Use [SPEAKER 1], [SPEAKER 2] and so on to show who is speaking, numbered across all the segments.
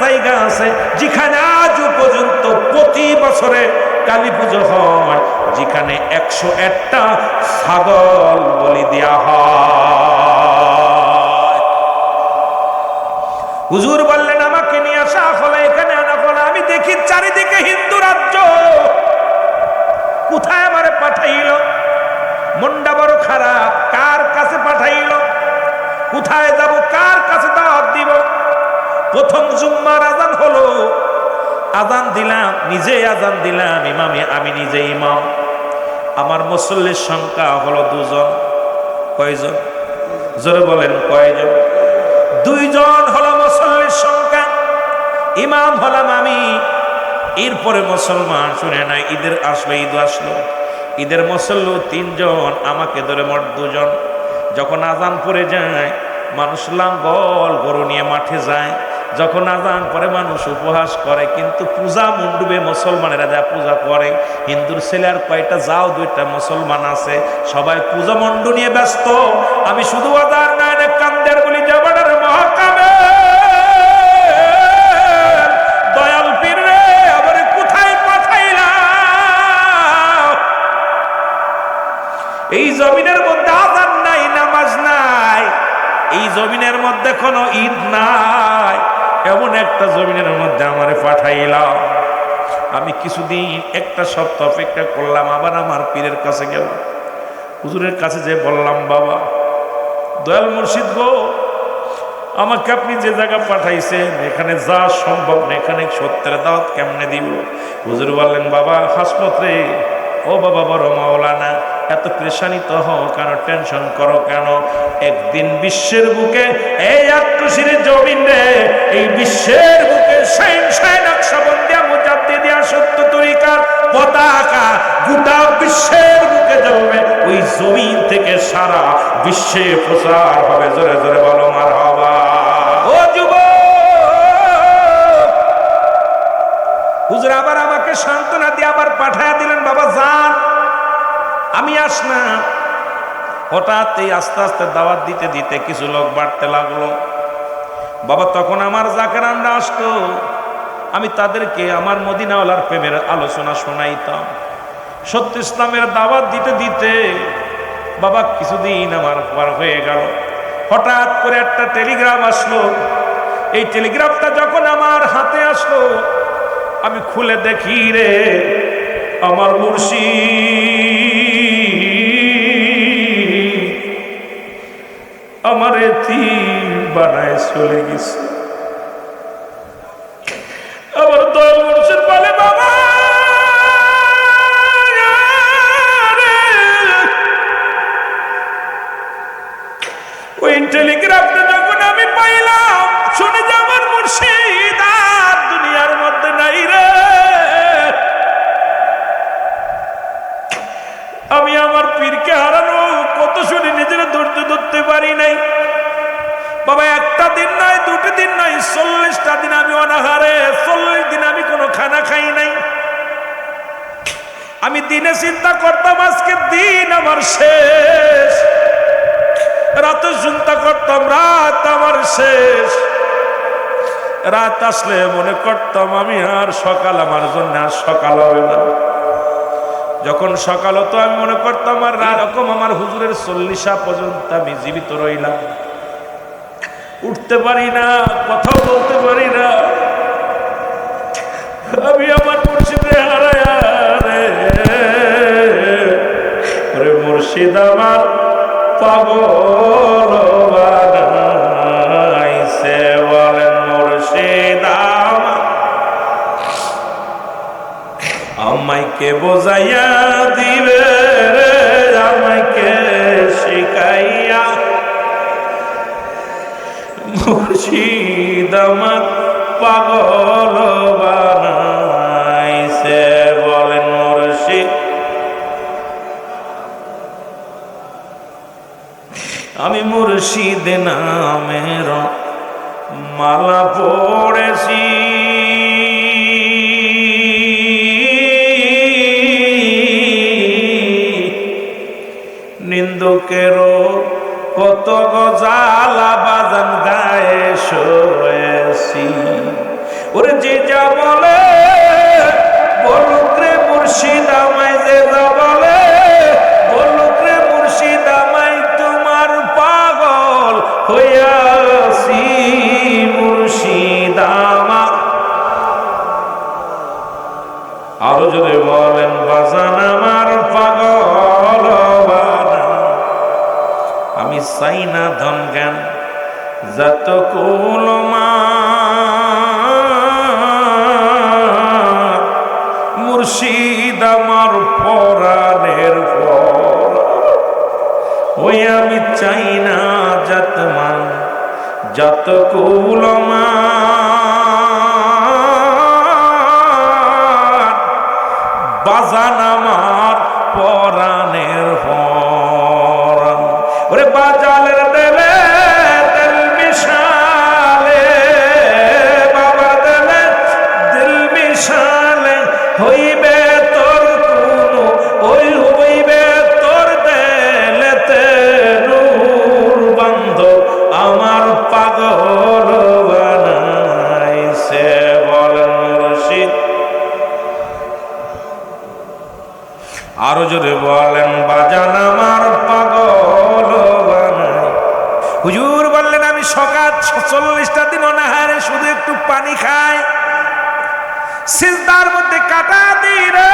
[SPEAKER 1] জায়গা আছে যেখানে আজও পর্যন্ত প্রতি বছরে কালী পুজো হয়, যেখানে 101টা ছাগল বলি দেয়া হয়। হুজুর বললেন আমাকে নিয়ে আসা হলো, এখানে আনা হলো। আমি দেখি চারিদিকে হিন্দু রাজ্য, কোথায় আমারে পাঠাইল? মনটা বড় খারাপ। কার কাছে পাঠাইল? কোথায় যাব? কার কাছে দাওয়াত দিব? প্রথম জুম্মার আজান হলো, আজান দিলাম, নিজে আজান দিলাম, ইমামে আমি নিজে ইমাম। আমার মুসল্লির সংখ্যা হলো 2 জন। কয়জন? জোরে বলেন কয়জন? 2 জন হলো মুসল্লির সংখ্যা, ইমাম হলাম আমি। এরপরে মুসলমান শুনে নাই, ঈদের আসলো, ঈদ আসলো, ঈদের মুসল্লি 3 জন, আমাকে ধরে মোট 2 জন। যখন আজান পড়ে যায়, মানুষ লাঙ্গল গরু নিয়ে মাঠে যায়। যখন আজান পরে মানুষ উপহাস করে, কিন্তু পূজা মণ্ডপে মুসলমানেরা যা পূজা করে। হিন্দুর ছেলে আর কয়টা যাও, 2টা মুসলমান আছে, সবাই পূজা মণ্ডপ নিয়ে ব্যস্ত। আমি শুধু আদার নাই কান্দের বলি যাবাডার মহাকামে দয়াল পীর রে, আবার কোথায় পাঠাইলা? এই জমিনের মধ্যে আজান নাই, নামাজ নাই, এই জমিনের মধ্যে কোনো ঈদ নাই, এমন একটা জমিনের মধ্যে আমারে পাঠাইলাম। আমি কিছুদিন, একটা সপ্তাহ অপেক্ষা করলাম, আবার আমার পীরের কাছে গেলাম। হুজুরের কাছে যে বললাম, বাবা দয়াল মুর্শিদ গো, আমাকে আপনি যে জায়গা পাঠাইছেন এখানে যা সম্ভব না, এখানে সত্যের দাওয়াত কেমনে দিব? হুজুর বললেন, বাবা হাসমত রে, ও বাবা বড় মাওলানা, এত প্রেশানিত হও কেন, টেনশন করো কেন? একদিন বিশ্বের বুকে এই আত্মশির জমিন রে, এই বিশ্বের বুকে শাইন নকশবন্দিয়া মুজাদ্দিদিয়া সত্য তরিকার পতাকা গোটা বিশ্বের বুকে জ্বলবে। ওই জমিন থেকে সারা বিশ্বে প্রচার হবে। জোরে জোরে বলো মারহাবা। ও যুবক, হুজুর আবার আমাকে সান্ত্বনা দিয়ে আবার পাঠায়া দিলেন, বাবা যান, আমি আসলাম। হঠাৎ এই আস্তে আস্তে দাওয়াত দিতে দিতে কিছু লোক বাড়তে লাগলো। বাবা তখন আমার জাকেরানরা আসতো, আমি তাদেরকে আমার মদিনাওয়ালার প্রেমের আলোচনা শোনাইতাম। সত্য ইসলামের দাওয়াত দিতে দিতে বাবা কিছুদিন আমার পার হয়ে গেল। হঠাৎ করে একটা টেলিগ্রাম আসলো। এই টেলিগ্রামটা যখন আমার হাতে আসলো, আমি খুলে দেখি রে, আমার মুর্শিদ আমার এতিম বানায় চলে গেছে। আমার দয়াল মুর্শিদ বলে, বাবা ওই টেলিগ্রাফটা যখন আমি পাইলাম, শুনে যে আমার মুর্শিদ আর দুনিয়ার মধ্যে নাই রে, আমি আমার পীরকে হারানো কত শুনে নিজের ধৈর্য ধরতে পারি নাই। বাবা একটা দিন নয়, 2টি দিন নয়, 40টা দিন আমি অনাহারে, 40 দিন আমি কোনো খানা খাই নাই। আমি দিনে চিন্তা করতাম আজকে দিন আমার শেষ, রাতে চিন্তা করতাম রাত আমার শেষ। রাত আসলে মনে করতাম আমি আর সকাল আমার জন্য আর সকাল হবে না। যখন সকাল হতো আমি মনে করতাম আর এরকম আমার হুজুরের 40 পর্যন্ত আমি জীবিত রইলাম, উঠতে পারি না, কথাও বলতে পারি না। আমি আমার মুর্শিদে হারায়া রে মুর্শিদ আমার পাগল বানাইছে। বলেন মুর্শিদ আমাইকে বোঝাইয়া দিবে, আমাইকে শিখাইয়া। মুর্শিদ আমার পাগল বানাইছে। বলেন মুর্শিদ আমি মুর্শিদ নামের মালা পড়েছি, নিন্দুকেরও কত গজালা বাজান গায়ে শোয়েছি। ওরে যে যা বলে বলুক রে মুর্শিদ আমায়, যে যা বলে বলুক রে মুর্শিদ আমায়, তোমার পাগল হইয়াছি মুর্শিদ আমার। আরো যদি বলেন বাজান আমার পাগল বানা, আমি চাই না ধন জ্ঞান যত কুলমা, মুর্শিদ আমার পরাণের পর। ওই আমি চাই না যত মান যত কুলমা, বাজান আমার পরাণের পর। ওরে বাজালের দেলে দিল মিশালে, বাবা দেলে দিল মিশালে, হইবে তোর কোনো ওই হইবে তোর দেলেতে নূর বন্ধ আমার পাগল বানাইছে বলেন মুর্শিদ। আরো জোরে বলেন বাজান আমার পাগল বানাই। হুজুর বললেন আমি সকাল 40টা দিন অনাহারে শুধু একটু পানি খাই, সিজদার মধ্যে কাটা দিই রে,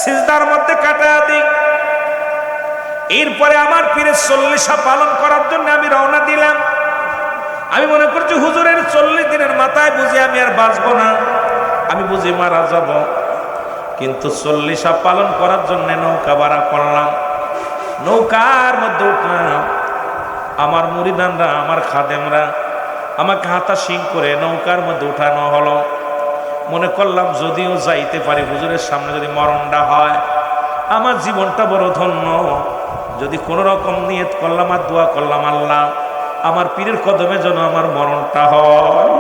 [SPEAKER 1] সিজদার মধ্যে কাটা দিই। এরপরে আমার পীরের 40 পালন করার জন্য আমি রওনা দিলাম। আমি মনে করছি হুজুরের 40 দিনের মাথায় বুঝি আমি আর বাঁচবো না, আমি বুঝি মারা যাব। কিন্তু 40 পালন করার জন্য নৌকা ভাড়া করলাম, নৌকার মধ্যে উঠলাম। আমার মুরিদানরা আমার খাদেমরা আমাকে হাতা শিং করে নৌকার মধ্যে উঠানো হলো। মনে করলাম যদিও যাইতে পারি হুজুরের সামনে, যদি মরণটা হয় আমার জীবনটা বড় ধন্য। যদি কোনো রকম নিয়ত করলাম আর দোয়া করলাম আল্লাহ আমার পীরের কদমে যেন আমার মরণটা হয়,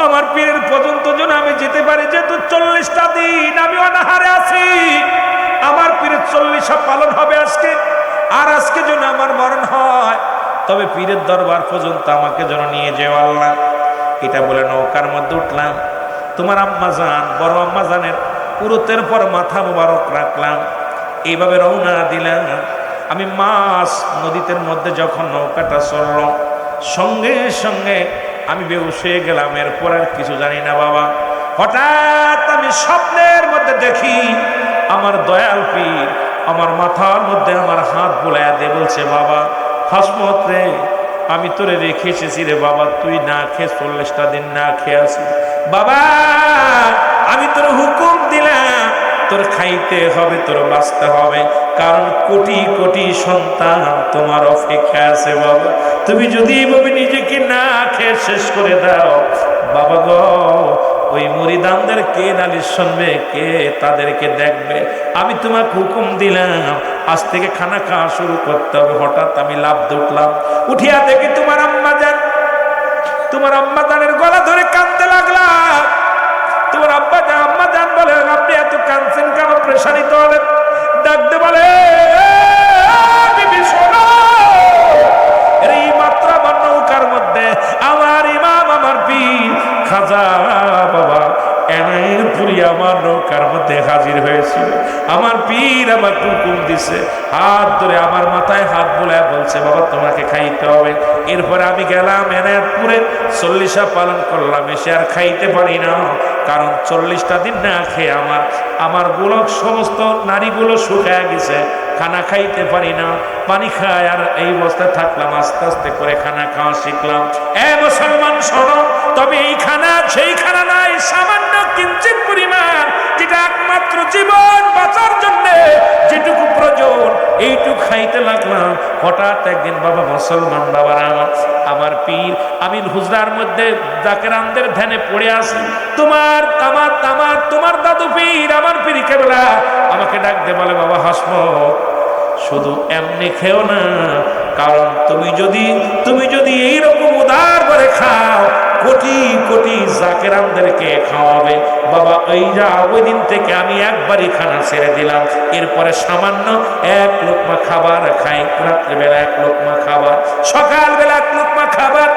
[SPEAKER 1] আমার পীরের পর্যন্ত যেন আমি যেতে পারি। যেহেতু 40টা দিন আমি অনাহারে আছি, আমার পীরের 40 পালন হবে আজকে, আর আজকে যেন আমার মরণ হয়, তবে পীরের দরবার পর্যন্ত আমাকে যেন নিয়ে যেও আল্লাহ। এটা বলে নৌকার মধ্যে উঠলাম। তোমার আম্মা জান, বড় আম্মা জানের পুরুতের পর মাথা মুবারক রাখলাম, এইভাবে রওনা দিলাম। আমি মাছ নদীতে মধ্যে যখন নৌকাটা চলল, সঙ্গে সঙ্গে আমি বেহুশ হয়ে গেলাম। এরপর আর কিছু জানি না বাবা। হঠাৎ আমি স্বপ্নের মধ্যে দেখি আমার দয়াল পীর আমার মাথার মধ্যে আমার হাত বুলাইয়া দিয়ে বলছে, বাবা হাসমত রে, আমি তোরে রেখে এসেছি রে বাবা, তুই না খেয়ে 40টা দিন না খেয়ে আসি। বাবা আমি তোর হুকুম দিলাম, তোর খাইতে হবে, তোর বাঁচতে হবে, কারণ কোটি কোটি সন্তান তোমার অপেক্ষা আছে বাবা। তুমি যদি এভাবে নিজেকে না খেয়ে শেষ করে দাও বাবা গো, ওই মুরিদানদের কে নালিশ শুনবে, কে তাদেরকে দেখবে? আমি তোমাকে হুকুম দিলাম আজ থেকে খানা খাওয়া শুরু করতে হবে। হঠাৎ আমি লাফ উঠলাম, উঠিয়া দেখি তোমার আম্মা জান, তোমার আম্মা জানের গলা ধরে কাঁদতে লাগলাম। তোমার আম্মা জান বলে, আপনি এত কাঁদছেন কেন, প্রেশারিত হলেন? ডাকতে বলে, এই মাত্র আমার নৌকার মধ্যে আমার ইমাম আমার পীর খাজা বাবা এনায়েতপুরি আমার নৌকার মধ্যে হাজির হয়েছিল। আমার পীর আমার হুকুম দিছে, হাত ধরে আমার মাথায় হাত বুলায় বলছে, বাবা তোমাকে খাইতে হবে। এরপরে আমি গেলাম এনায়েতপুরে, 40 পালন করলাম। এসে আর খাইতে পারি না, কারণ 40টা দিন না খেয়ে আমার গোলক সমস্ত নারীগুলো শুকায় গেছে, খানা খাইতে পারি না, পানি খায়। আর এই অবস্থায় থাকলাম, আস্তে আস্তে করে খানা খাওয়া শিখলাম। মুসলমান শোনো, তবে এই খানা সেই খানা নাই, সামান্য কিঞ্চিত পরিমাণ, যেটা একমাত্র জীবন বাঁচার জন্য যেটুকু প্রয়োজন এইটুকু খাইতে লাগলাম। হঠাৎ একদিন বাবা মুসলমান বাবারা আমার পীর আমিন হুজরার মধ্যে জাকেরানদের ধ্যানে পড়ে আসি। তোমার দাদু পীর আমার পীর কেবলা আমাকে ডাক দে, বলে, বাবা হাসমত শুধু এমনি খেও না, কারণ তুমি যদি এইরকম উদার করে খাও, কোটি কোটি জাকেরানদেরকে খাওয়াবে বাবা। ওই দিন থেকে আমি একবারই খানা ছেড়ে দিলাম। এরপরে সামান্য 1 লোকমা খাবার খাই, রাত্রিবেলা 1 লোকমা খাবার, সকালবেলা 1 লোকমা খাবার,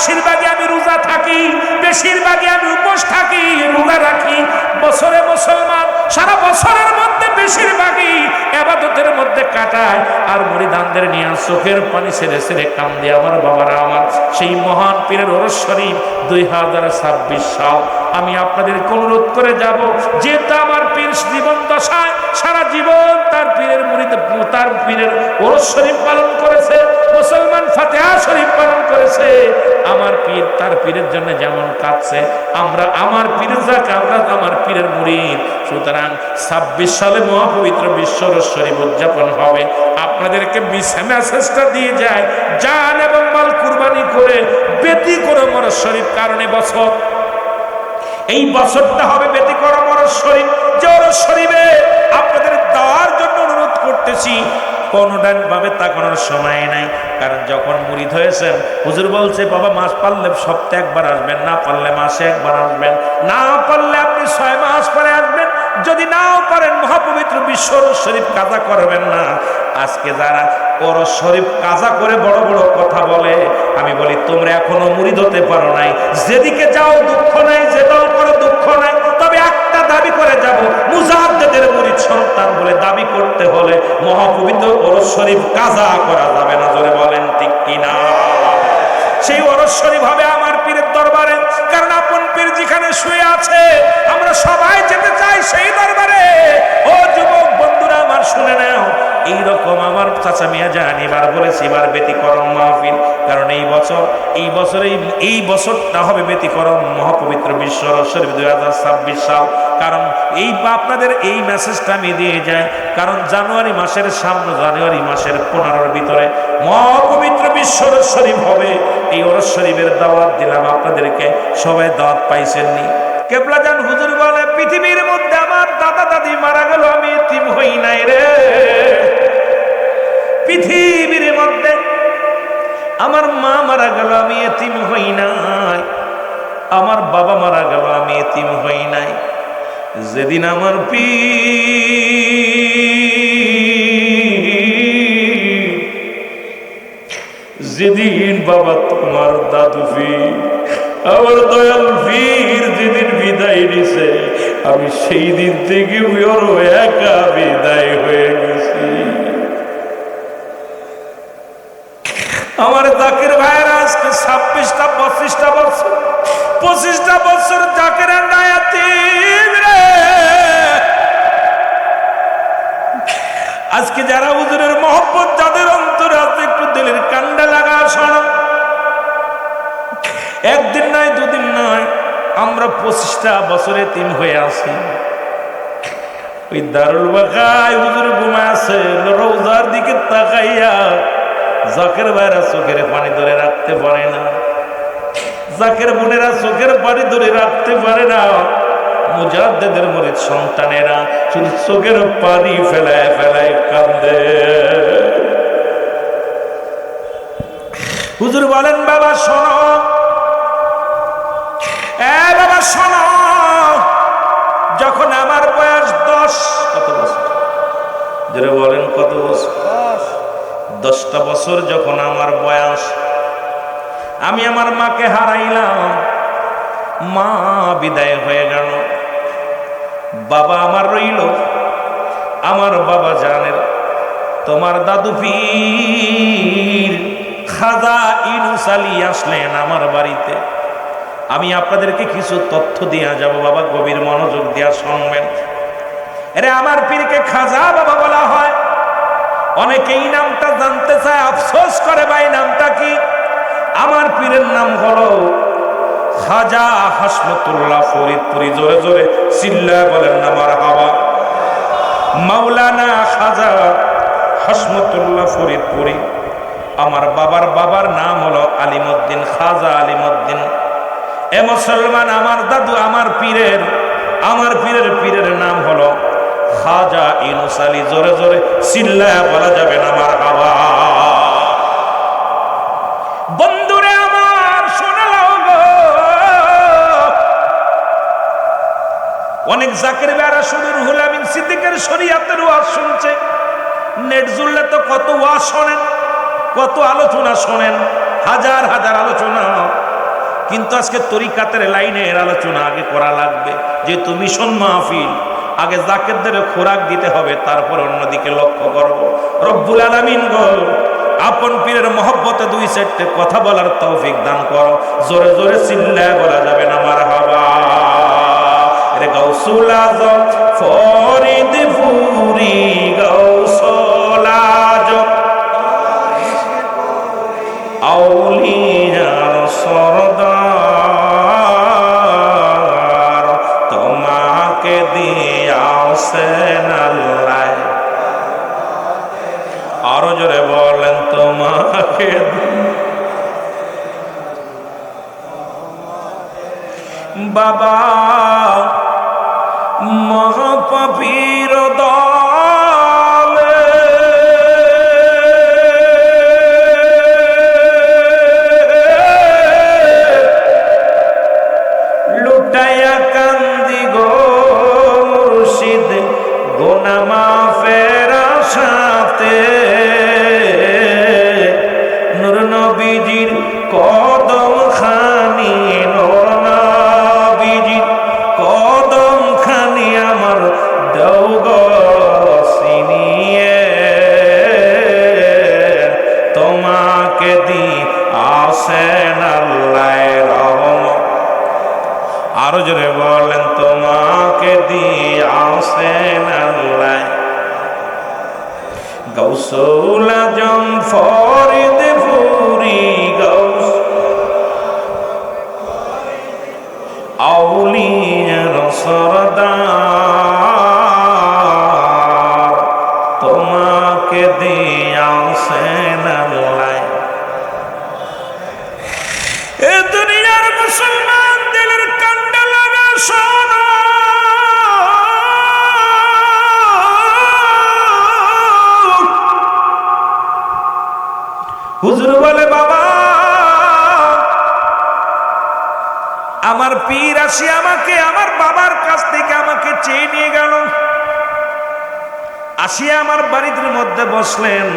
[SPEAKER 1] বেশিরভাগই আমি রোজা থাকি, বেশিরভাগই আমি উপোস থাকি, রোজা রাখি। বছরে মুসলমান সারা বছরের মধ্যে বেশিরভাগই ইবাদতের মধ্যে কাটায়। আর মুরিদানদের নিয়ে চোখের পানি ছেড়ে ছেড়ে কান্দে আমার বাবারা আমার। সেই মহান পীরের ওরস শরীফ 2026 সাল আমি আপনাদেরকে অনুরোধ করে যাব, যেটা আমার পীর জীবন দশায় সারা জীবন তার পীরের মুরিদ তার পীরের ওরস শরীফ পালন করেছে, মুসলমান ফাতিহা শরীফ পালন করেছে। আমার পীর তার পীরের জন্য যেমন কাঁদছে, আমরা আমার পীরের যাকে আমরা আমার পীরের মুরিদ। সুতরাং 26 সালে মহাপবিত্র বিশ্ব ওরস শরীফ উদযাপন হবে। আপনাদেরকে মেসেজটা দিয়ে যায়, জান এবং মাল কুরবানি করে ব্যতিক্রম ওরস শরীফ। কারণে বছর এই বছরটা হবে ব্যতিক্রম ওরস শরীফ, যে ওরস শরীফে আপনাদের দেওয়ার জন্য অনুরোধ করতেছি। কোনটা ভাবে তাকানোর সময় নাই, কারণ যখন মুরিদ হয়েছেন হুজুর বলছে বাবা মাস পারলে সপ্তাহে একবার আসবেন, না পারলে মাসে একবার আসবেন, না পারলে আপনি 6 মাস পরে আসবেন। যদি নাও পারেন মহাপবিত্র বিশ্ব ওরস শরীফ কাজা করবেন না। আজকে যারা ওরস শরীফ কাজা করে বড় বড় কথা বলে, আমি বলি তোমরা এখনো মুরিদ হতে পারো নাই। যেদিকে যাও দুঃখ নাই, যেটাও করো দুঃখ নাই, তবে একটা দাবি করে যাব, মুজাদ্দেদের মুরিদ সন্তান বলে দাবি করতে হলে মহাপবিত্র ওরস শরীফ কাজা করা যাবে না। জোরে বলেন ঠিক কিনা? সেই ওরস শরীফ হবে আমার পীরের দরবারে, কারণ আপন পীর যেখানে শুয়ে আছে আমরা সবাই যেতে চাই সেই দরবারে। ও যুবক বন্ধুরা আমার শুনে নাও, এইরকম আমার চাচা মিয়া জান এবার বলেছি এবার ব্যতিক্রম মাহফিল। কারণ এই বছরটা হবে ব্যতিক্রম মহাপবিত্র বিশ্ব ওরস শরীফ 2026 সাল। কারণ আপনাদের এই মেসেজটা আমি দিয়ে যাই, কারণ জানুয়ারি মাসের 15-র ভিতরে মহাপবিত্র বিশ্ব ওরস শরীফ হবে। এই ওরস শরীফের দাওয়াত দিলাম আপনাদেরকে, সবাই দাওয়াত পাইছেননি? কেবলা জান হুজুর বলে পৃথিবীর মধ্যে আমার দাদা দাদি মারা গেল, আমি এতিম হই নাই রে। পৃথিবীর মধ্যে আমার মা মারা গেল, আমি এতিম হই নাই। আমার বাবা মারা গেল, আমি এতিম হই নাই। যেদিন আমার যেদিন বাবা তোমার দাদু পীর আমার দয়াল পীর যেদিন বিদায় নিছে, আমি সেই দিন থেকে একা বিদায় হয়ে গেছি। আমার জাকির ভাইয়ের আজকে 25টা বছর 25টা বছর জাকির আজকে যারা হুজুরের মহব্বত যাদের অন্তরে আছে একটু দিলের কান্ডা লাগা শোনো। একদিন নয় দুদিন নয়, আমরা 25টা বছরে তিন হয়ে আছি। ওই দারুল বাকায় হুজুর ঘুমায় আছে, রোজার দিকে তাকাইয়া জাকের ভাইরা চোখের পানি ধরে রাখতে পারে না, জাকের বোনেরা চোখের পানি ধরে রাখতে পারে না। মুজাদ্দেদের মুরিদ সন্তানেরা শুধু চোখের পানি ফেলায় ফেলায় কান্দে। হুজুর বলেন বাবা শোনো, বাবা শোনো, যখন আমার বয়স 10 কত বছর, যারা বলেন কত বছর, 10টা বছর যখন আমার বয়স, আমি আমার মাকে হারাইলাম। মা বিদায় হয়ে গেল, বাবা আমার রইল। আমার বাবা জানেন তোমার দাদু পীর খাজা ইউনুস আলী আসলেন আমার বাড়িতে। আমি আপনাদেরকে কিছু তথ্য দিয়া যাব, বাবা গভীর মনোযোগ দিয়া শুনবেন। আরে আমার পীরকে খাজা বাবা বলা হয়, অনেকেই নামটা জানতে চায়, আফসোস করে ভাই নামটা কি। আমার পীরের নাম হলো খাজা হাসমতুল্লাহ ফরিদপুরি। জোরে জোরে চিল্লায় বলেন না মারহাবা। মাওলানা খাজা হাসমতুল্লাহ ফরিদপুরি। আমার বাবার নাম হলো আলিমউদ্দিন, খাজা আলিমউদ্দিন। এ মুসলমান, আমার দাদু আমার পীরের নাম হলো খাজা ইউনুস আলী। জোরে জোরে চিল্লায় বলা যাবে না মারহাবা। বন্ধুরে আমার শোনা লাগো, অনেক জাকির ভাইরা শুধু রুহুল আমিন সিদ্দিকের শরীয়তের ওয়াজ শুনছে। নেট জুড়লে তো কত ওয়াজ শোনেন, কত আলোচনা শোনেন, হাজার হাজার আলোচনা। কিন্তু আজকে তরিকাতের লাইনের আলোচনা আগে করা লাগবে, যেহেতু মিশন মাহফিল, আগে জাকেতদের খোরাক দিতে হবে, তারপর অন্যদিকে লক্ষ্য করব। রব্বুল আলামিন গো, আপন পীরের মহব্বতে দুই চারটে কথা বলার তৌফিক দান করো। জোরে জোরে চিল্লায় বলা যাবে না মারহাবা। রে গাউসুল আজম ফরিদ ফুরি, গাউসুল আজম আউলিয়ার সরদার, তোমাকে দিয়াছেন আল্লাহ। আরো জোরে বলেন, তোমাকে বাবা মহাপাপীর দলে লুটাইয়া কান্দি গো মুর্শিদ, গোনা মাফের আশাতে নূর নবীজির কদম খানি, নূর নবীজির কদম খানি আমার দাও গো চিনিয়ে, তোমাকে দিয়াছেন আল্লাহ রহমত। আরো জোরে বলেন, তোমাকে দিয়াছেন আল্লাহ। গাউসুল আজম ফরিদ ফুরি, গাউস আউলিয়ার সরদার, তোমাকে দিয়াছেন আল্লাহ। এ দুনিয়ার মুসলমান দিলের কান্ডা লাগা শোনো, হুজুর বলে বাবা আমার পীর আসি আমাকে আমার বাবার কাছ থেকে আমাকে চেয়ে নিয়ে গেল। আসিয়া আমার বাড়ির মধ্যে বসলেন।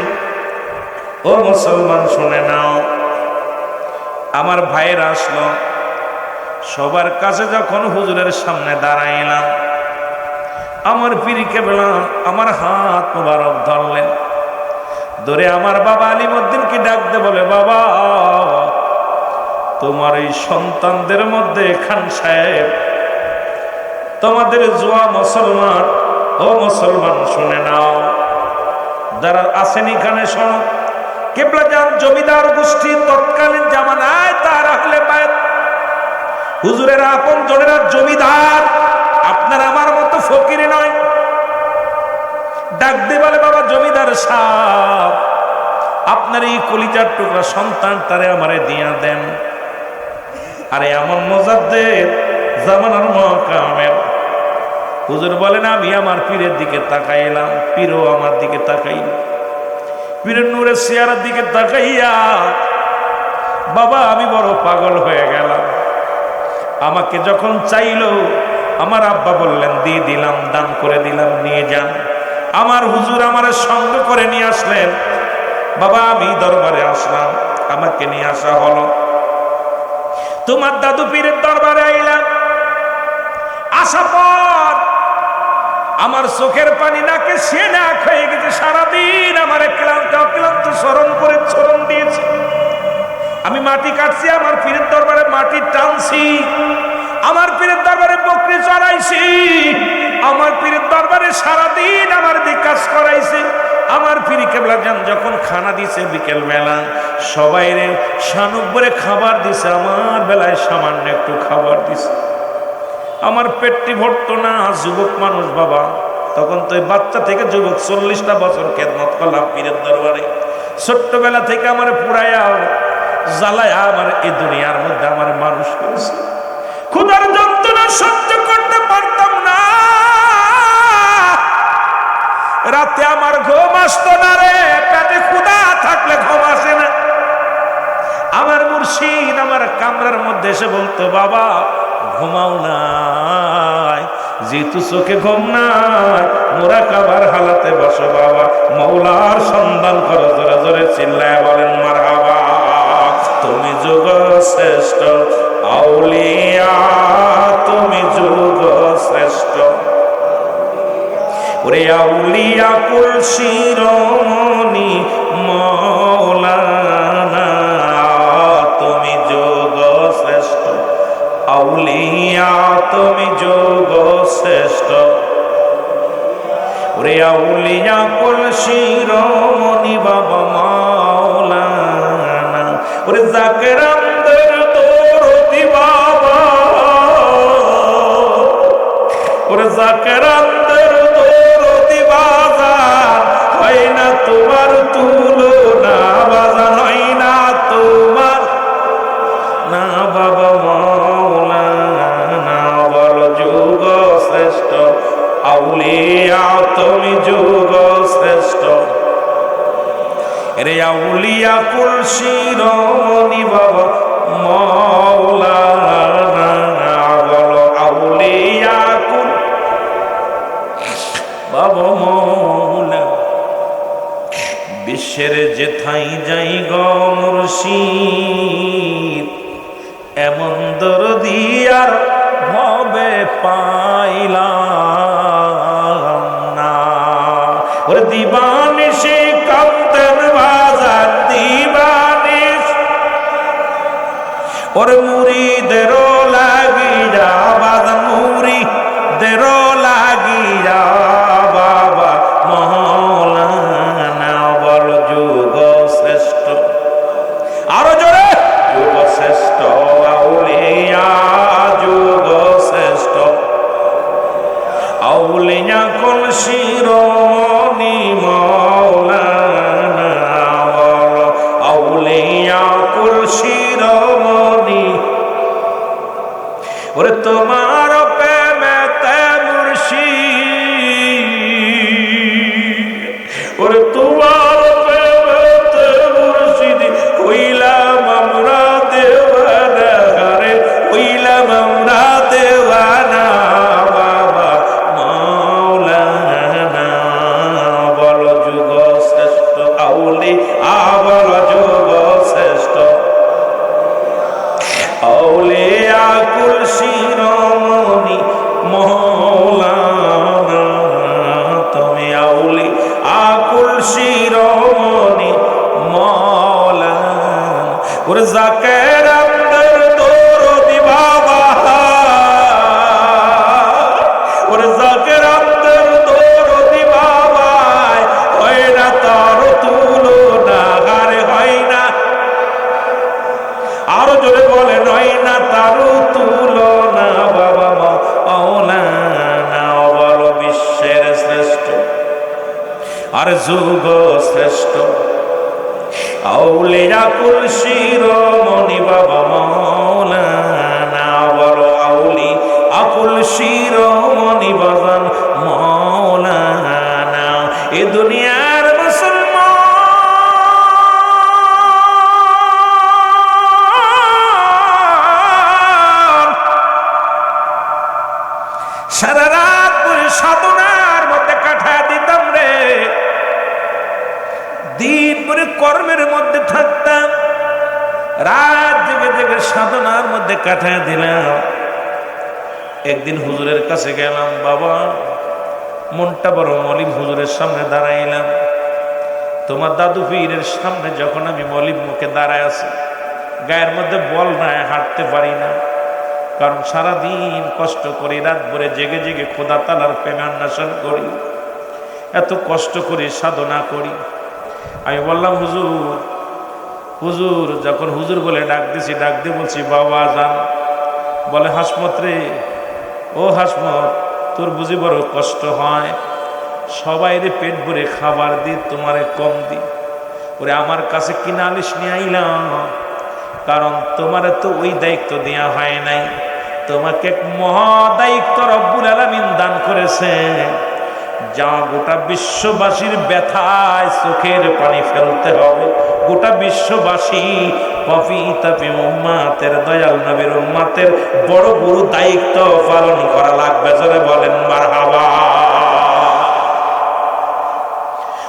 [SPEAKER 1] ও মুসলমান শুনে নাও, আমার ভাইয়েরা আসলো, সবার কাছে যখন হুজুরের সামনে দাঁড়াইলাম, আমার পীর কেবলা আমার হাত মোবারক ধরলেন, ধরে আমার বাবা আলিমউদ্দিনকে ডাকতে বলে, বাবা তোমার এই সন্তানদের মধ্যে খান সাহেব, তোমাদের জোয়া মুসলমান, ও মুসলমান শুনে নাও, যারা আছেন এখানে শোনো, কেবলা যান জমিদার গোষ্ঠী তৎকালীন জামানায় তার আহলে বায়ত, হুজুরের আপন জনেরা জমিদার, আপনার আমার মতো ফকির নয়। ডাক দিয়ে বলে, বাবা জমিদার সাহেব, আপনার এই কলিজার টুকরা সন্তান তারে আমারে দিয়া দেন। আরে এমন মুজাদ্দেদ জামানার মহাকামেল। হুজুর বলেন, আমি আমার পীরের দিকে তাকাইলাম, পীরও আমার দিকে তাকাইল, পীরের নূরের চেহারার দিকে তাকাইয়া বাবা আমি বড় পাগল হয়ে গেলাম। আমাকে যখন চাইলো আমার আব্বা বললেন দিয়ে দিলাম, দান করে দিলাম, নিয়ে যান। আমার হুজুর আমার সঙ্গ করে নিয়ে আসলেন। বাবা আমি দরবারে আসলাম, আমাকে নিয়ে আসা হলো। তোমার দাদু পীরের দরবারে আইলাম। আসা পর আমার চোখের পানি নাকে সে না হয়ে গেছে। সারাদিন আমার ক্লান্ত স্মরণ করে স্মরণ দিয়েছে। আমি মাটি কাটছি, আমার পীরের দরবারে মাটি টানছি, আমার পীরের দরবারে বকরি চড়াইছি, আমার পীরের দরবারে সারাদিন আমার বিকাশ করাইছে। আমার পীর কেবলা যান যখন খানা দিছে বিকেল বেলা, সবাই শানুক ভরে খাবার দিছে, আমার বেলায় সামান্য একটু খাবার দিছে। আমার পেটটি ভরতো না। যুবক মানুষ বাবা, তখন তো বাচ্চা থেকে যুবক 40টা বছর খেদমত করলাম পীরের দরবারে। ছোট্টবেলা থেকে আমার পুরাইয়া জ্বালায়া আমার এই দুনিয়ার মধ্যে আমার মানুষ করেছে। ক্ষুধার যন্ত্রণা সহ্য করতে পারতাম না, রাতে আমার ঘুম আসতো না রে, পেটে ক্ষুধা থাকলে ঘুম আসে না। আমার মুর্শিদ আমার কামরার মধ্যে এসে বলতো, বাবা ঘুমাও নাই, যেহেতু চোখে ঘুম নাই মুরাকাবার হালাতে বসো বাবা, মৌলার সন্ধান করো। জোরে জোরে চিল্লায় বলেন মারহাবা। তুমি যুগ শ্রেষ্ঠ আউলিয়া তুমি যুগ শ্রেষ্ঠ। ওরে আউলিয়া কুল শিরোমণি মাওলানা তুমি যুগ শ্রেষ্ঠ। আউলিয়া তুমি যুগ শ্রেষ্ঠ। ওরে আউলিয়া কুল শিরোমণি বাবা মাওলানা ওরে জাকেরামদের দরদি বাবা ওরে জাকেরামদের দরদি বাজান হয় না তোমার তুলনা বাজান হয় না তোমার না বাবা মাওলানা বল যুগ শ্রেষ্ঠ। আউলিয়া তুমি যুগ শ্রেষ্ঠ। রে আউলিয়া কুল শিরোমণি বাবা মাওলানা বলো আউলিয়া কুল বাবা মাওলানা। বিশ্বের যেথাই যাই গো মুর্শিদ এমন দরদি আর ভবে পাইলাম না। ওরে দিবানিশি কামতেন বাজার দিবানিশ ওরে মুরিদেরও লাগিয়া বাজার মুরিদেরও লাগিয়া বাবা মাওলানা বল যুগ শ্রেষ্ঠ। আরো জোরে যুগ শ্রেষ্ঠ। আউলিয়া যুগ শ্রেষ্ঠ। আউলিয়া কুল শিরোমণি মাওলানা বল আউলিয়া কুল শিরোমণি। ওরে তোমার প্রেমেতে মুর্শিদ ওরে তোমার প্রেমেতে মুর্শিদ হইলাম আমরা দেওয়ানা রে হইলাম আমরা দেওয়ানা বাবা মাওলানা বল যুগ শ্রেষ্ঠ। আউলি আবার যুগ শ্রেষ্ঠ। আউলিয়া কুল শিরোমণি মাওলানা তুমি আউলি আকুল শিরোমণি মাওলানা ওরে জাকেরামদের দরদি বাবা ওরে জাকেরামদের দরদি বাবা হয় না তার তুলনা গারে হয় না। আরো জোরে বলেন হয় না তার তুলনা বাবা মাওলানা বল বিশ্বের শ্রেষ্ঠ আর যুগ শ্রেষ্ঠ। আউলিয়া কুল শিরোমণি বাবা মাওলানা বল আউলি আকুল শিরোমণি বাজান মাওলানা। এ দুনিয়ার মুসলমান সারা রাত করে সাধনার মধ্যে কাটা দিতাম রে। দিন করে কর্মের মধ্যে থাকতাম রাত জেগে জেগে সাধনার মধ্যে কাটা দিলাম। একদিন হুজুরের কাছে গেলাম বাবা মনটা বড় মলিন। হুজুরের সামনে দাঁড়াইলাম। তোমার দাদু পীরের সামনে যখন আমি মলিন মুখে দাঁড়ায় আছি গায়ের মধ্যে বল নাই হাঁটতে পারি না। কারণ সারাদিন কষ্ট করি রাত ভরে জেগে জেগে খোদা তাআলার প্রেম অন্বেষণ করি এত কষ্ট করি সাধনা করি। আমি বললাম হুজুর হুজুর যখন হুজুর বলে ডাক দিছি ডাক দিয়ে বলছি বাবা যান। বলে হাসমত রে ও হাসমত তোর বুঝি বড় কষ্ট হয় সবাই রে পেট ভরে খাবার দি তোমারে কম দি। ওরে আমার কাছে কি নালিশ নিয়ে আইলাম কারণ তোমারে তো ওই দায়িত্ব দেওয়া হয় নাই। তোমাকে এক মহা দায়িত্ব রব্বুল আলামিন দান করেছে যা গোটা বিশ্ববাসীর ব্যথায় চোখের পানি ফেলতে হবে। গোটা বিশ্ববাসী পবিত্র উম্মতের দয়াল নবীর উম্মতের বড় বড় দায়িত্ব পালন করা লাগবে। জোরে বলেন মারহাবা।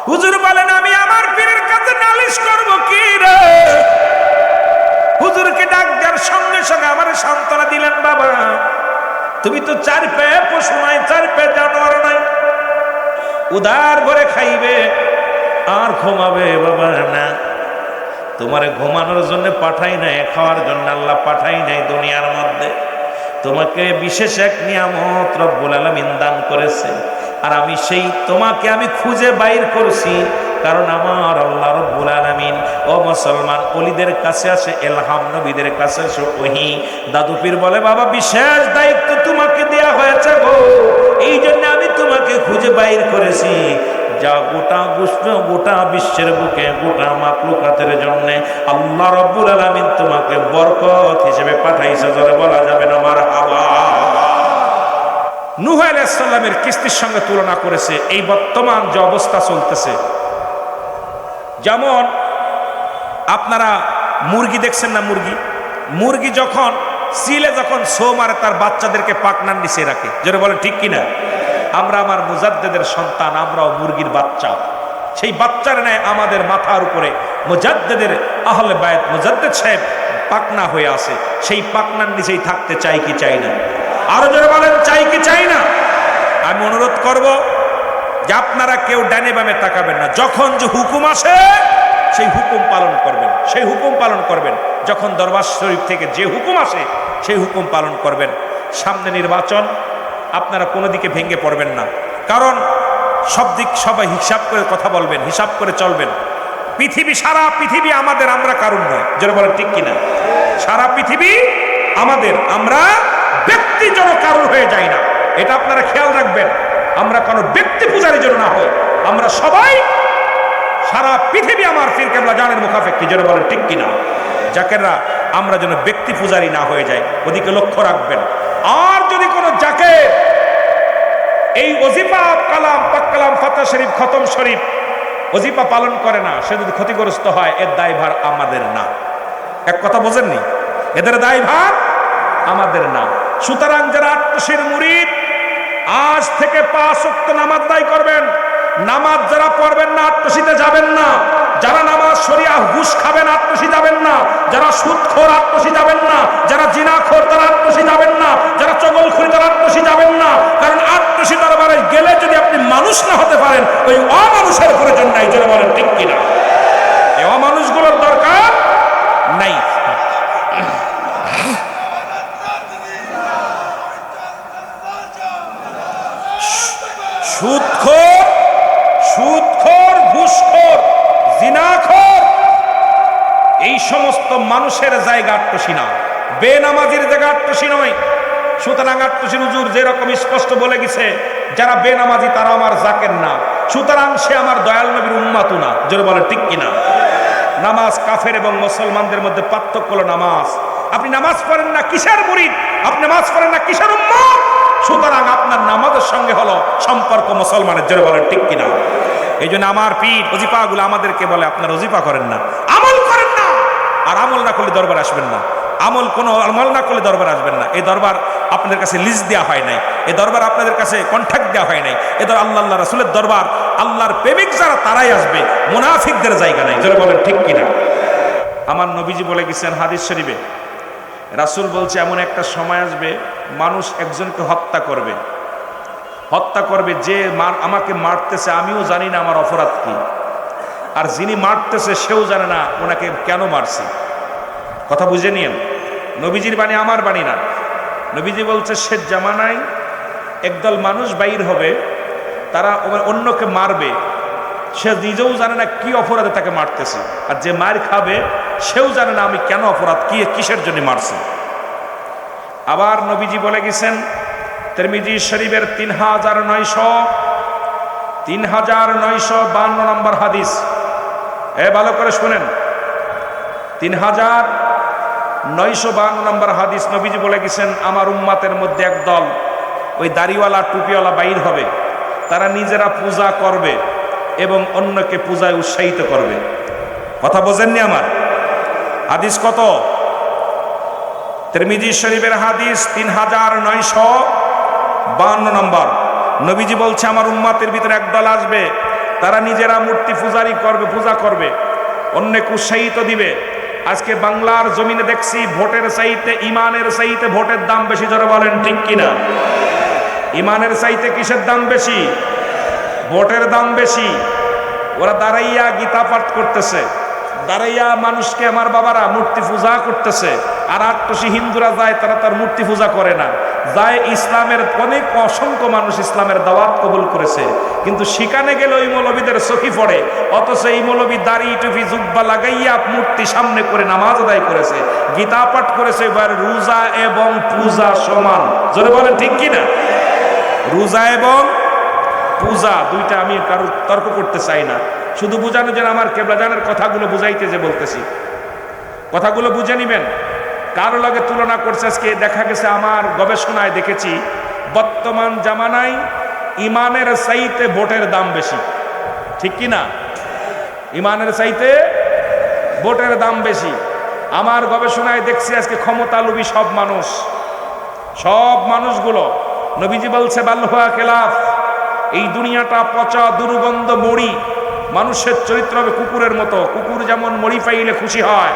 [SPEAKER 1] হুজুর বলেন আমি আমার পীরের কাছে নালিশ করব কি রে? হুজুরকে ডাক দেওয়ার সঙ্গে সঙ্গে আমার সান্ত্বনা দিলেন, বাবা তুমি তো 4 পায়ে পশু নাই, 4 পায়ে জানোয়ার নাই, উদার ভরে খাইবে আর ঘুমাবে। বাবা না, তোমারে ঘুমানোর জন্য পাঠাই নাই, খাওয়ার জন্য আল্লাহ পাঠাই নাই দুনিয়ার মধ্যে। তোমাকে বিশেষ এক নিয়ামত রব্বুল আলামিন দান করেছে, আর আমি সেই তোমাকে আমি খুঁজে বাইর করছি, কারণ আমার আল্লাহ রব্বুল আলামিন ও মুসলমান ওলিদের কাছে আসে ইলহাম, নবীদের কাছে আসে ওহী। দাদু পীর বলে, বাবা বিশেষ দায়িত্ব তোমাকে দেয়া হয়েছে গো, এই জন্য আমি তোমাকে খুঁজে বাইর করেছি। যা গোটা বিশ্বের বুকে গোটা মাখলুকাতের জন্য আল্লাহ রব্বুল আলামিন তোমাকে বরকত হিসেবে পাঠাইছে, জোরে বলা যাবে না মারহাবা। নূহ আলাইহিস সালামের কিস্তির সঙ্গে তুলনা করেছে এই বর্তমান যে অবস্থা চলতেছে। যেমন আপনারা মুরগি দেখছেন না, মুরগি যখন সিলে যখন ছো মারে তার বাচ্চাদেরকে পাকনার নিচে রাখে, যেটা বলেন ঠিক কিনা? আমরা আমার মুজাদ্দেদের সন্তান, আমরাও মুরগির বাচ্চা। সেই বাচ্চার ন্যায় আমাদের মাথার উপরে মুজাদ্দেদের আহলে বায়াত মুজাদ্দেদ সাহেব পাকনা হয়ে আছে, সেই পাকনার নিচেই থাকতে চাই কি চাই না? আরো জোরে বলেন, চাই কি চাই না? আমি অনুরোধ করব যে আপনারা কেউ ডানে বামে তাকাবেন না, যখন যে হুকুম আসে সেই হুকুম পালন করবেন, সেই হুকুম পালন করবেন। যখন দরবার শরীফ থেকে যে হুকুম আসে সেই হুকুম পালন করবেন। সামনে নির্বাচন, আপনারা কোনো দিকে ভেঙে পড়বেন না, কারণ সব দিক সবাই হিসাব করে কথা বলবেন, হিসাব করে চলবেন। সারা পৃথিবী আমাদের, আমরা কারণ নয়, যেটা বলেন ঠিক কিনা? সারা পৃথিবী আমাদের, আমরা ব্যক্তি যেন কারণ হয়ে যায় না, এটা আপনারা খেয়াল রাখবেন। আমরা কোনো ব্যক্তি পূজারী যেন না হয়, আমরা সবাই সারা পৃথিবী আমার পীর কেবলা জানের মুখাপেক্ষী, যেন বলেন ঠিক কিনা? জাকেররা আমরা যেন ব্যক্তি পূজারী না হয়ে যায়, ওদিকে লক্ষ্য রাখবেন। আর যদি কোনো জাকের এই ওজিফা কালাম পাক কালাম ফাতহা শরীফ খতম শরীফ ওজিফা পালন করে না, সে যদি ক্ষতিগ্রস্ত হয়, এর দায়ভার আমাদের না। এক কথা বোঝেননি? এদের দায়ভার আমাদের না। সুতরাং যারা আত্মশীর মুরিদ, আজ থেকে 5 ওয়াক্ত নামাজ আদায় করবেন। নামাজ যারা পড়বেন না, আত্মশীতে যাবেন না। যারা নামাজ শরিয়া ঘুষ খাবেন, আত্মশী যাবেন না। যারা সুদখোর, আত্মশী যাবেন না। যারা জিনাখোর, তারা আত্মশী যাবেন না। যারা চগলখুরি, তারা আত্মশী যাবেন না। কারণ আত্মশী দরবারে গেলে যদি আপনি মানুষ না হতে পারেন, ওই অমানুষের প্রয়োজন নাই, যেটা বলেন ঠিক কিনা? এই অমানুষগুলোর দরকার নাই। সুদখোর, ঘুষখোর, জিনাখোর, এই সমস্ত মানুষের জায়গা আত্মশী না, বেনামাজির জায়গা আত্মশী নয়। সুতরাং আত্মশীর হুজুর যেরকম স্পষ্ট বলে গেছে, যারা বেনামাজি তারা আমার জাকের না, সুতরাং সে আমার দয়াল নবীর উম্মাতও না, যেটা বলে ঠিক কিনা? নামাজ কাফের এবং মুসলমানদের মধ্যে পার্থক্য হলো নামাজ। আপনি নামাজ পড়েন না, কিসের মুরিদ? আপনি নামাজ পড়েন না, কিসের উম্মত? সুতরাং আপনার নামাজের সঙ্গে হলো সম্পর্ক মুসলমানের, যেটা বলেন ঠিক কিনা? এই জন্য আমার পীর ওজিফাগুলো আমাদেরকে বলে, আপনার ওজিফা করেন না, আমল করেন না। আর আমল না করলে দরবার আসবেন না, আমল না করলে দরবার আসবেন না। এই দরবার আপনাদের কাছে লিস্ট দেওয়া হয় নাই, এই দরবার আপনাদের কাছে কন্ট্যাক্ট দেওয়া হয় নাই। এ আল্লাহ রাসূলের দরবার, আল্লাহর প্রেমিক যারা তারাই আসবে, মুনাফিকদের জায়গা নাই, যেটা বলেন ঠিক কিনা? আমার নবীজি বলে গেছেন হাদিস শরীফে, রাসূল বলছে এমন একটা সময় আসবে মানুষ একজনকে হত্যা করবে, যে আমাকে মারতেছে আমিও জানি না আমার অপরাধ কি, আর যিনি মারতেছে সেও জানে না ওনাকে কেন মারছে। কথা বুঝে নিয়েন, নবীজির বাণী, আমার বাণী না। নবীজি বলছে সে জামানায় একদল মানুষ বাইর হবে, তারা অন্যকে মারবে, সে নিজেও জানে না কি অপরাধে তাকে মারতেছে, আর যে মার খাবে সেও জানে না আমি কেন অপরাধ, কিসের জন্য মারছি। আবার নবীজি বলে গেছেন তিরমিজি শরীফের 3952 নম্বর হাদিস, ভালো করে শুনেন, 3952 নম্বর হাদিস। নবীজি বলে গেছেন আমার উম্মাতের মধ্যে একদল ওই দাড়িওয়ালা টুপিওয়ালা বাইর হবে, তারা নিজেরা পূজা করবে এবং অন্যকে পূজায় উৎসাহিত করবে। কথা বোঝেননি আমার? হাদিস কত? তিরমিজি শরীফের হাদিস 3952 নম্বর। নবীজি বলছে আমার উম্মাতের ভিতরে একদল আসবে, তারা নিজেরা মূর্তি পূজা করবে, অন্যকে উৎসাহিত দিবে আজকে বাংলার জমিনে দেখছি ভোটের চাইতে ইমানের চাইতে ভোটের দাম বেশি। জোরে বলেন ঠিক কিনা? ইমানের চাইতে কিসের দাম বেশি? ভোটের দাম বেশি। ওরা দাঁড়াইয়া গীতা পাঠ করতেছে, দাঁড়াইয়া মানুষকে, আমার বাবারা, মূর্তি পূজা করতেছে। আর আটটসি হিন্দুরা যায়, তারা তার মূর্তি পূজা করে না, যায় ইসলামের অনেক অসংখ্য মানুষ ইসলামের দাওয়াত কবুল করেছে, কিন্তু সেখানে গেলে ওই মৌলবীদের চোখে পড়ে। অথচ এই মৌলবী দাড়ি টুপি জুব্বা লাগাইয়া মূর্তি সামনে করে নামাজ আদায় করেছে, গীতা পাঠ করেছে। এবার রোজা এবং পূজা সমান। জোরে বলেন ঠিক কিনা? রোজা এবং পূজা দুইটা, আমি কারো তর্ক করতে চাই না, শুধু বুঝানো যেন আমার কেবলাজানের কথাগুলো বুঝাইতে যে বলতেছি, কথাগুলো বুঝে নিবেন। কারো লাগে তুলনা করছে। আজকে দেখা গেছে, আমার গবেষণায় দেখেছি, বর্তমান জামানায় ইমানের চাইতে ভোটের দাম বেশি। ঠিক কি না? ইমানের চাইতে ভোটের দাম বেশি। আমার গবেষণায় দেখছি আজকে ক্ষমতালোভী সব মানুষগুলো, নবীজি বলছে বাল্লুয়া খেলাফ, এই দুনিয়াটা পচা দুর্গন্ধ মরি। মানুষের চরিত্র হবে কুকুরের মতো। কুকুর যেমন মরি পাইলে খুশি হয়,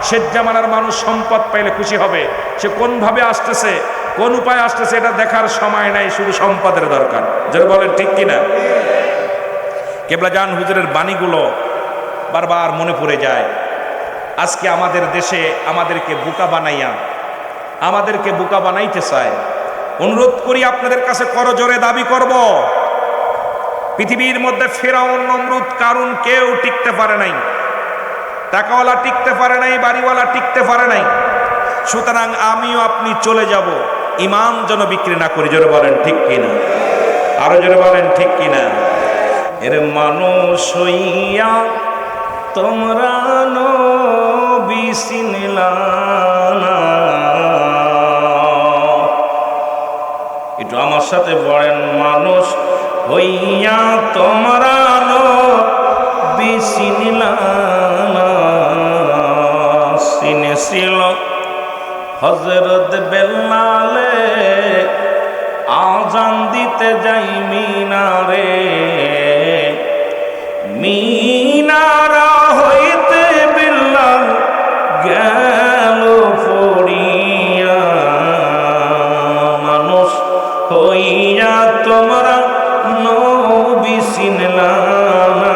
[SPEAKER 1] শেষ জামানার মানুষ সম্পদ পাইলে খুশি হবে। সে কোনভাবে আসতেছে, কোন উপায় আসতেছে, এটা দেখার সময় নাই, শুধু সম্পদের দরকার। যারা বলেন ঠিক কিনা? কেবলাজান হুজুরের বাণীগুলো বারবার মনে পড়ে যায়। আজকে আমাদের দেশে আমাদেরকে বোকা বানাইতে চায়। অনুরোধ করি আপনাদের কাছে, করজোরে দাবি করব, পৃথিবীর মধ্যে ফেরাউন, নমরুদ, কারুন কেউ টিকতে পারে নাই। টাকাওয়ালা টিকতে পারে নাই, বাড়িওয়ালা টিকতে পারে নাই। সুতরাং আমিও আপনি চলে যাব, ইমান যেন বিক্রি না করি। জোরে বলেন ঠিক কিনা? আরো জোরে বলেন ঠিক কিনা? এর মানুষ হইয়া তোমরা নবী চিনলা না। একটু আমার সাথে বলেন, মানুষ হইয়া তোমরা নবী চিনলা না। চিনেছিল হযরত বেলালে, আজান দিতে যাই মিনারে। মিনারা হইতে বেলাল গেল পড়িয়া। মানুষ হইয়া তোমরা নবী চিনলা না।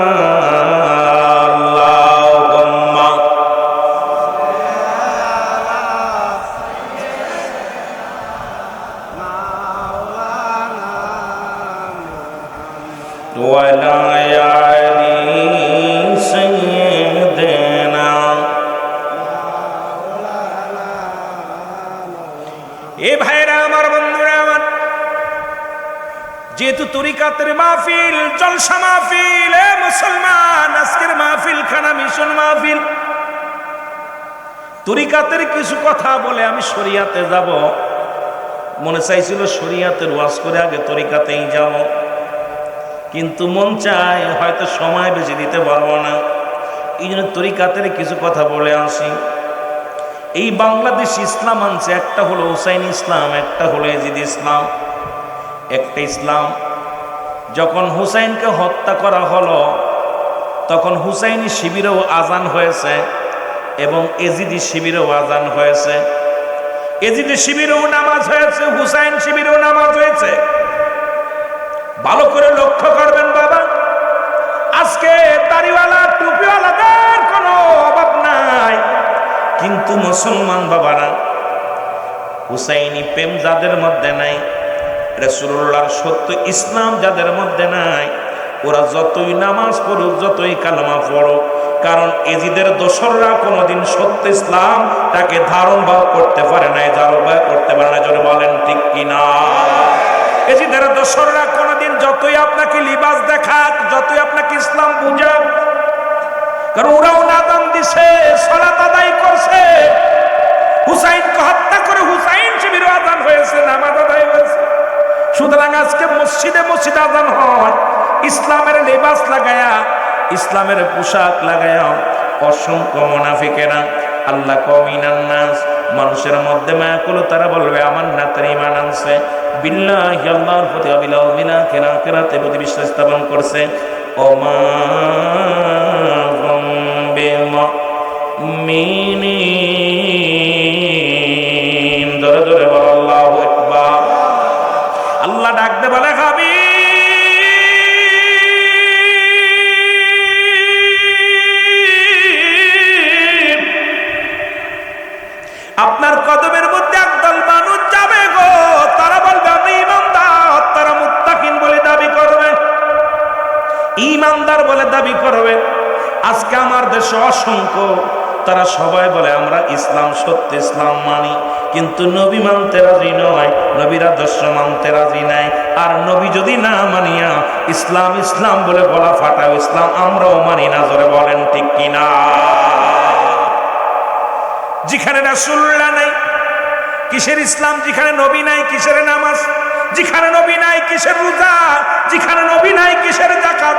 [SPEAKER 1] আল্লাহুম্মা ওয়ালা আলি সাইয়্যিদিনা। এ ভাইরা আমার, বন্ধুরা আমার, যেহেতু তরিকাতের মাহফিল, জলসা মাহফিল, এ মুসলমান, আজকের মাহফিল খানা মিশন মাহফিল। তরিকাতের কিছু কথা বলে আমি শরিয়াতে যাব। মনে চাইছিল শরিয়াতের ওয়াজ করে আগে তরিকাতেই যাব, কিন্তু মন চায় হয়তো সময় বেশি দিতে পারবো না, এই জন্য তরিকাতের কিছু কথা বলে আসি। এই বাংলাদেশ ইসলাম আনছে, একটা হলো হুসাইন ইসলাম, একটা হলো এজিদ ইসলাম। একটা ইসলাম, যখন হুসাইনকে হত্যা করা হলো তখন হুসাইনি শিবিরেও আজান হয়েছে এবং এজিদি শিবিরেও আজান হয়েছে। এজিদি শিবিরেও নামাজ হয়েছে, হুসাইন শিবিরেও নামাজ হয়েছে। ভালো করে লক্ষ্য করবেন বাবা, আজকে দাড়িওয়ালা টুপিওয়ালাদের কোনো অভাব নাই, কিন্তু মুসলমান বাবারা হুসাইনি প্রেম যাদের মধ্যে নাই, রাসূলুল্লাহর সত্য ইসলাম যাদের মধ্যে নাই, ওরা যতই নামাজ পড়ুক, যতই কালেমা পড়ুক, কারণ এজিদের দোসররা কোনোদিন সত্য ইসলাম তাকে ধারণ বা করতে পারে নাই, ধারণ বা করতে পারে না। জোরে বলেন ঠিক কিনা? এজিদের দোসররা কোনোদিন যতই আপনাকে লিবাস দেখাক, যতই আপনাকে ইসলাম বুঝাক, কারণ ওরাও নাদান দিছে, সালাত আদায় করছে, হুসাইনকে হত্যা করে হুসাইন শিবির আজান হয়েছে, নামাজ আদায় হয়েছে। সুতরাং আজকে মসজিদে আজান হয়, ইসলামের লিবাস লাগায়া, ইসলামের পোশাক লাগায়া অসংখ্য মুনাফিকেরা আল্লাহ কমিনান নাস, মানুষের মধ্যে মায়া করলো, তারা বলবে আমার না তার ঈমান আনছে, বিল্লাহি আল্লাহর প্রতি, অবিলাহ বিনা আখিরাতে প্রতি বিশ্বাস স্থাপন করছে। ওমা মুমিনিন। জোরে জোরে বল আল্লাহু আকবার। আল্লাহ ডাকতে বলে হাবিব আপনার কদমের মধ্যে একদল মানুষ যাবে গো, তারা বলবে আমি ইমানদার, তারা মুত্তাকিন বলে দাবি করবে, ইমানদার বলে দাবি করবে। আজকে আমার দেশে অসংখ্য তারা সবাই বলে আমরা ইসলাম সত্য ইসলাম মানি, কিন্তু নবী মানতে রাজি নয়, নবীর আদর্শ মানতে রাজি নাই। আর নবী যদি না মানিয়া ইসলাম ইসলাম বলে গলা ফাটাও, ইসলাম আমরাও মানি না। জোরে বলেন ঠিক কিনা? যেখানে রাসূলুল্লাহ নাই কিসের ইসলাম, যেখানে নবী নাই কিসের নামাজ, যেখানে নবী নাই কিসের রোজা, যেখানে নবী নাই কিসের যাকাত।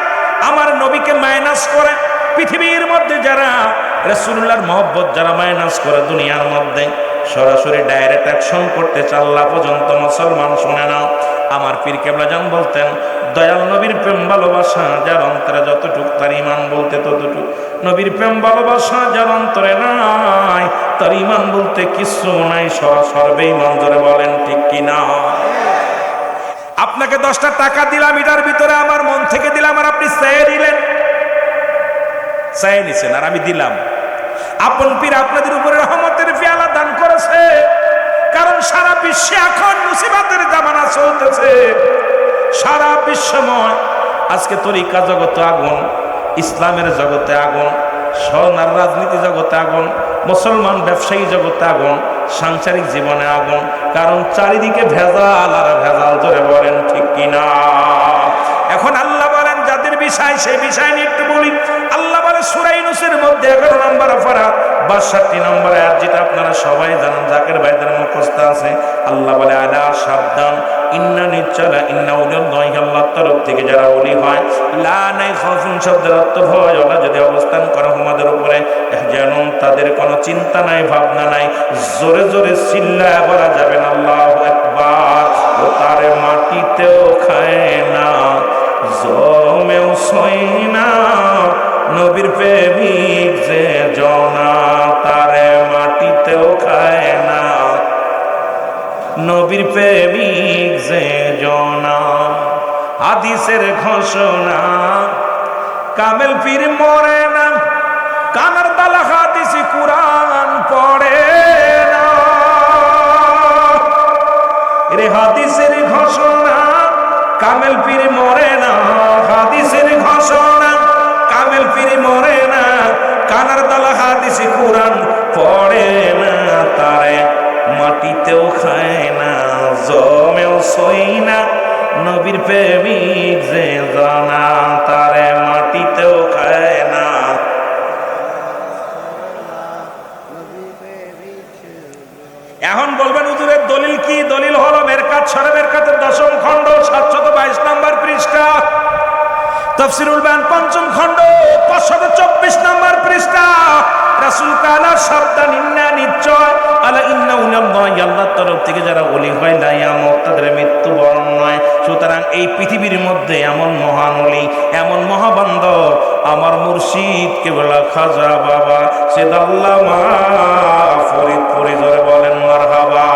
[SPEAKER 1] আমার নবীকে মাইনাস করে পৃথিবীর মধ্যে যারা রাসূলুল্লাহর মহব্বত যারা মাইনাস করে দুনিয়ার মধ্যে, সরাসরি ডাইরেক্ট অ্যাকশন করতে আল্লাহ পর্যন্ত মুসলমান শুনে নাও। আমার পীর কেবলা জান বলতেন, দয়াল নবীর প্রেম ভালোবাসা যার অন্তরে যতটুক তার ইমান বলতে ততটুক। নবীর প্রেম ভালোবাসা যার অন্তরে নাই তার ইমান বলতে কিছু নাই, সর্বে ইমান। ধরে বলেন ঠিক কিনা? আপনাকে 10টা টাকা দিলাম, এটার ভিতরে আমার মন থেকে দিলাম, আর আপনি চেয়ে দিলেন, চেয়ে নিছেন আর আমি দিলাম। আপন পীর আপনাদের উপরে রহমতের পেয়ালা দান করেছে, কারণ সারা বিশ্বে এখন মুসিবতের জামানা চলতেছে। সারা বিশ্বময় আজকে তরিকা জগতে আগুন, ইসলামের জগতে আগুন, সোনার রাজনীতি জগতে আগুন, মুসলমান ব্যবসায়ী জগতে আগুন, সাংসারিক জীবনে আগুন, কারণ চারিদিকে ভেজাল আর ভেজাল। ধরে বলেন ঠিক কিনা? এখন আল্লাহ বলেন যাদের বিষয় সেই বিষয় নিয়ে একটু বলি। আল্লাহ বলে সূরা ইউনূসের মধ্যে 11 নম্বর পারা 62 নম্বর আয়াত, যেটা আপনারা সবাই জানেন, জাকের ভাইদের মুখস্থ আছে। আল্লাহ বলে আলা সাবধান, ইন্না নিশ্চয় ইন্না উলিল্লাহি, আল্লাহর তরফ থেকে যারা ওলি হয়, লা নাই খাউফুন শব্দের অর্থ ভয়, ওরা যদি অবস্থান করে আমাদের উপরে, যেন তাদের কোনো চিন্তা নাই ভাবনা নাই। জোরে জোরে চিল্লায় বলা যাবে না আল্লাহু আকবার। ও তারে মাটিতেও খায় না, জমেও সই না, নবীর প্রেমিক যে জনা, তারে মাটিতেও খায় না, নবীর প্রেমিক যে জনা। হাদিসের ঘোষণা, কামেল পীর মরে না, কানার তালা হাদিসি কুরআন পড়ে না। রে হাদিসের ঘোষণা, কামেল পীর মরে না, হাদিসের ঘোষণা, কামেল পীর মরে না, কানার তালা হাদিসি কুরআন পড়ে না, তারে মাটিতেও খায় না, জমেও সই না, নবীর প্রেমিক যে জানা, তারে মাটিতেও খায় না। এখন বলবেন হুজুরের দলিল কি? দলিল হলো মেরকাত শরীফ মেরকাতের 10ম খণ্ড 722 নম্বর পৃষ্ঠা, তাফসীরুল বায়ান 5ম খণ্ড 524 নম্বর পৃষ্ঠা। রাসূল কালা সাবধান, ইন্না নিশ্চয়, আলা ইন্না উলিল্লাহি, আল্লাহর তরফ থেকে যারা ওলি হয়, লা ইয়ামুত, তাদের মৃত্যুবরণ নয়। সুতরাং এই পৃথিবীর মধ্যে এমন মহান ওলি, এমন মহাবান্ধব আমার মুর্শিদ কেবলা খাজা বাবা সেদ আল্লামা ফরিদপুরি। ধরে বলেন মারহাবা।